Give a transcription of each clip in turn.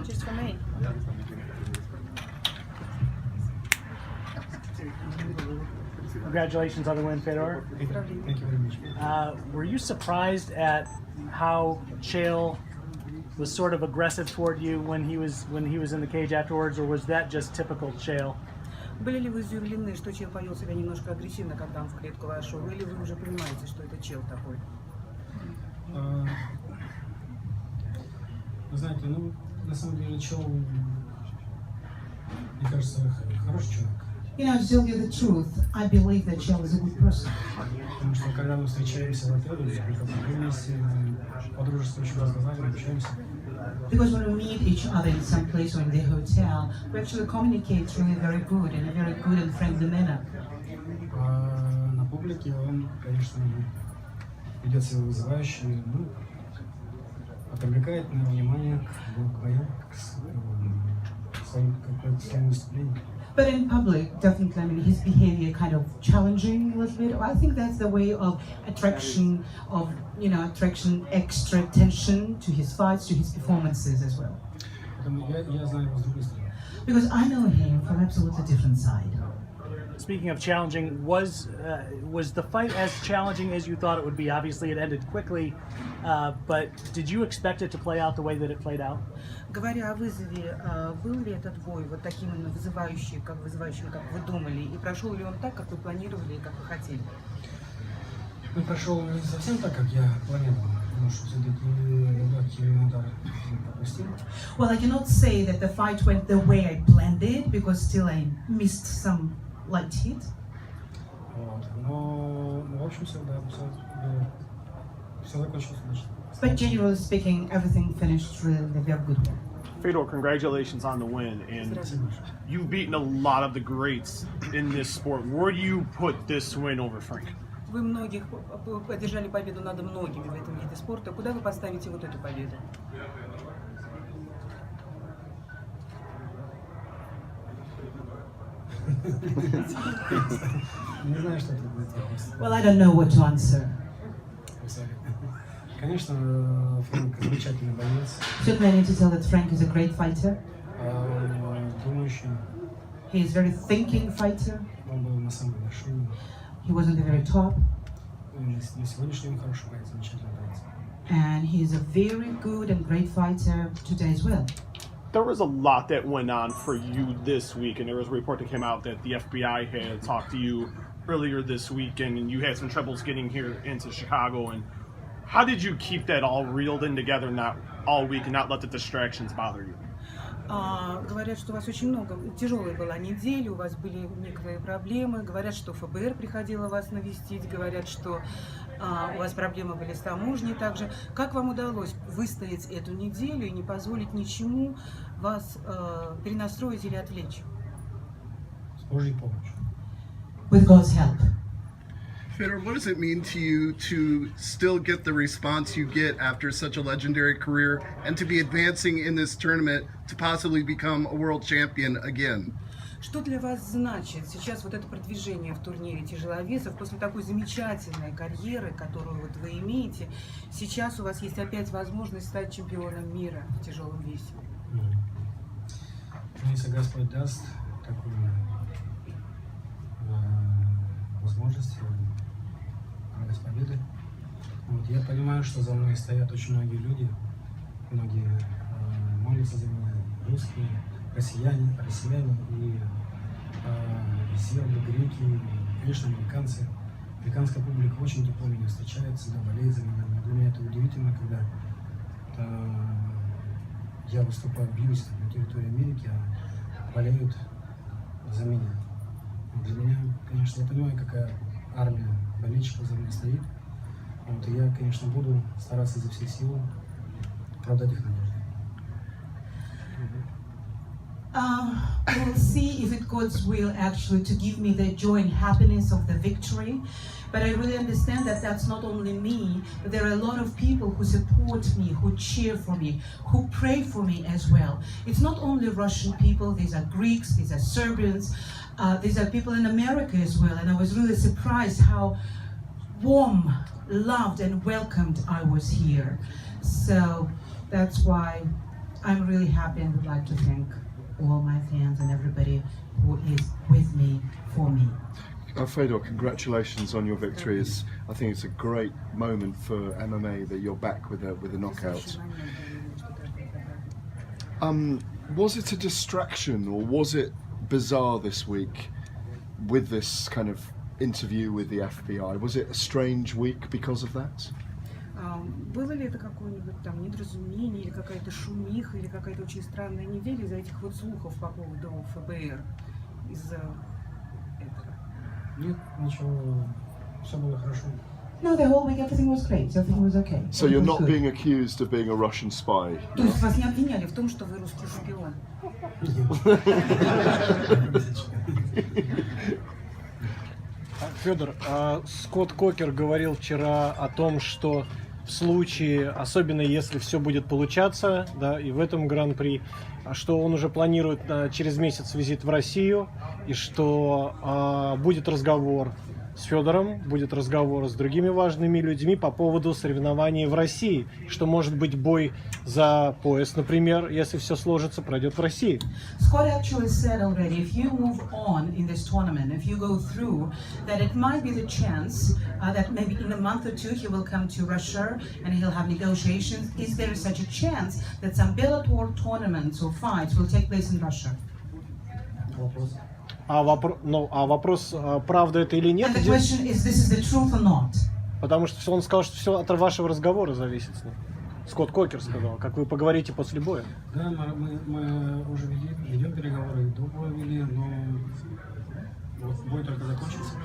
Just for me. Congratulations on the win, Fedor. Thank you very much. Were you surprised at how Chael was sort of aggressive toward you when he was in the cage afterwards, or was that just typical Chael? Были ли вы удивлены, что Чел повел себя немножко агрессивно, когда он в клетку вошел, или вы уже понимаете, что это Чел такой? Вы знаете, ну, на самом деле, Чел, мне кажется, хороший человек. You know, to tell you the truth, I believe that Chel is a good person. Потому что когда мы встречаемся в отеле, мы вместе по-дружески очень разговариваем, общаемся. Because when we meet each other in some place or in the hotel, we actually communicate really very good, in a very good and friendly manner. А на публике он, конечно, ведет себя вызывающе, ну, привлекает, наверное, внимание к боям, к своим выступлениям. But in public, definitely, I mean, his behavior kind of challenging a little bit. I think that's the way of attraction, extra attention to his fights, to his performances as well. Я знаю его с другой стороны. Because I know him from absolutely different side. Speaking of challenging, was the fight as challenging as you thought it would be? Obviously, it ended quickly, but did you expect it to play out the way that it played out? Говоря о вызове, был ли этот бой вот таким именно вызывающим, как вы думали, и прошел ли он так, как вы планировали и как вы хотели? Он прошел не совсем так, как я планировал, потому что все-таки легкий удар пропустил. Well, I cannot say that the fight went the way I planned it, because still I missed some light hit. Вот. Но, в общем, все закончилось удачно. But generally speaking, everything finished really in a very good way. Fedor, congratulations on the win, and you've beaten a lot of the greats in this sport. Where do you put this win over Frank? Вы многих одержали победу над многими в этом виде спорта. Куда вы поставите вот эту победу? Не знаю, что это будет вопрос. Well, I don't know what to answer. Конечно, Фрэнк замечательный боец. Certainly, I need to tell that Frank is a great fighter. Думающий. He is a very thinking fighter. Он был на самой вершине. He was on the very top. На сегодняшний день хороший боец, замечательный боец. And he is a very good and great fighter today as well. There was a lot that went on for you this week, and there was a report that came out that the FBI had talked to you earlier this week, and you had some troubles getting here into Chicago. And how did you keep that all reeled in together, not all week, and not let the distractions bother you? Говорят, что у вас очень много, тяжелая была неделя, у вас были некоторые проблемы. Говорят, что ФБР приходило вас навестить, говорят, что у вас проблемы были с таможней также. Как вам удалось выстоять эту неделю и не позволить ничему вас перенастроить или отвлечь? С Божьей помощью. With God's help. Fedor, what does it mean to you to still get the response you get after such a legendary career and to be advancing in this tournament to possibly become a world champion again? Что для вас значит сейчас вот это продвижение в турнире тяжеловесов после такой замечательной карьеры, которую вот вы имеете? Сейчас у вас есть опять возможность стать чемпионом мира в тяжелом весе. Если Господь даст такую возможность без победы. Вот, я понимаю, что за мной стоят очень многие люди, многие молятся за меня, русские, россияне и сербы, греки, и, конечно, американцы. Американская публика очень тепло меня встречает, всегда болеет за меня. Для меня это удивительно, когда я выступаю, бьюсь на территории Америки, а болеют за меня. Для меня, конечно, я понимаю, какая армия болельщиков за мной стоит. Вот, и я, конечно, буду стараться изо всех сил оправдать их надежды. We'll see if it's God's will actually to give me the joy and happiness of the victory. But I really understand that that's not only me, but there are a lot of people who support me, who cheer for me, who pray for me as well. It's not only Russian people, these are Greeks, these are Serbians, these are people in America as well. And I was really surprised how warm, loved and welcomed I was here. So That's why I'm really happy and would like to thank all my fans and everybody who is with me, for me. Fedor, congratulations on your victory. I think it's a great moment for MMA that you're back with a knockout. Was it a distraction or was it bizarre this week with this kind of interview with the FBI? Was it a strange week because of that? Было ли это какое-нибудь там недоразумение или какая-то шумиха, или какая-то очень странная неделя из-за этих вот слухов по поводу ФБР? Из-за этого? Нет, ничего, все было хорошо. No, the whole week everything was great, everything was okay. So you're not being accused of being a Russian spy? То есть вас не обвиняли в том, что вы русский шпион? Федор, Скотт Кокер говорил вчера о том, что в случае, особенно если все будет получаться, да, и в этом гран-при, что он уже планирует через месяц визит в Россию, и что будет разговор с Федором, будет разговор с другими важными людьми по поводу соревнований в России, что может быть бой за пояс, например, если все сложится, пройдет в России. Scott actually said already, if you move on in this tournament, if you go through, that it might be the chance that maybe in a month or two he will come to Russia and he'll have negotiations. Is there such a chance that some Bellator tournaments or fights will take place in Russia? Вопрос. А вопрос, правда это или нет, And the question is, this is the truth or not? потому что он сказал, что все от вашего разговора зависит с ним. Скотт Кокер сказал, как вы поговорите после боя. Да, мы уже ведем переговоры, до боя вели, но вот бой только закончился.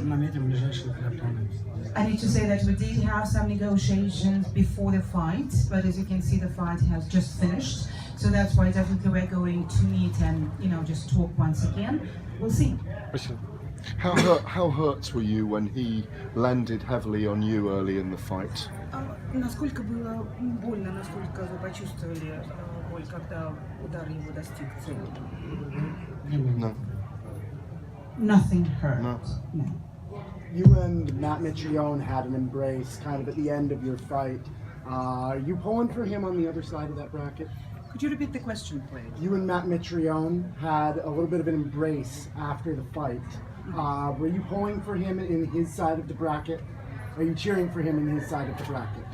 Наметим ближайшие планы. I need to say that we did have some negotiations before the fight, but as you can see, the fight has just finished. So that's why definitely we're going to meet and, just talk once again. We'll see. Спасибо. How hurt were you when he landed heavily on you early in the fight? Насколько было больно, насколько вы почувствовали боль, когда удар его достиг цели? No. Nothing hurt. No. No. You and Matt Mitrione had an embrace kind of at the end of your fight. Are you pulling for him on the other side of that bracket? Could you repeat the question, please? You and Matt Mitrione had a little bit of an embrace after the fight. Were you pulling for him in his side of the bracket? Are you cheering for him in his side of the bracket?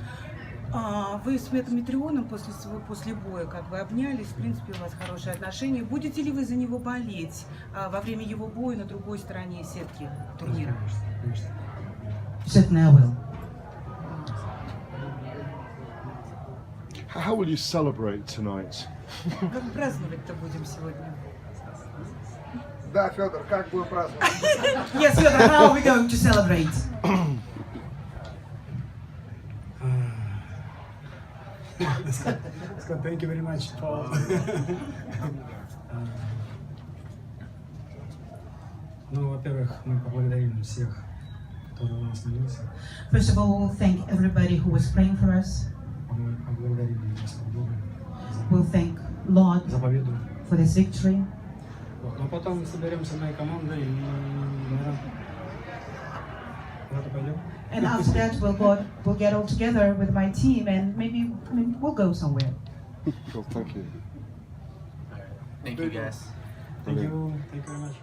Вы с Мэттом Митрионом после боя как бы обнялись, в принципе, у вас хорошие отношения. Будете ли вы за него болеть во время его боя на другой стороне сетки турнира? Конечно. Certainly I will. How will you celebrate tonight? Как праздновать-то будем сегодня? Да, Федор, как будем праздновать? Yes, Fedor, how are we going to celebrate? Scott, thank you very much, Paul. Ну, во-первых, мы поблагодарим всех, которые у нас молился. First of all, we'll thank everybody who was praying for us. Мы поблагодарим Господа Бога We'll thank Lord за победу. for this victory. Вот. Но потом соберемся моей командой и, наверное, куда-то пойдем. And after that, we'll get all together with my team and maybe we'll go somewhere. Cool, thank you. Thank you, guys. Thank you very much.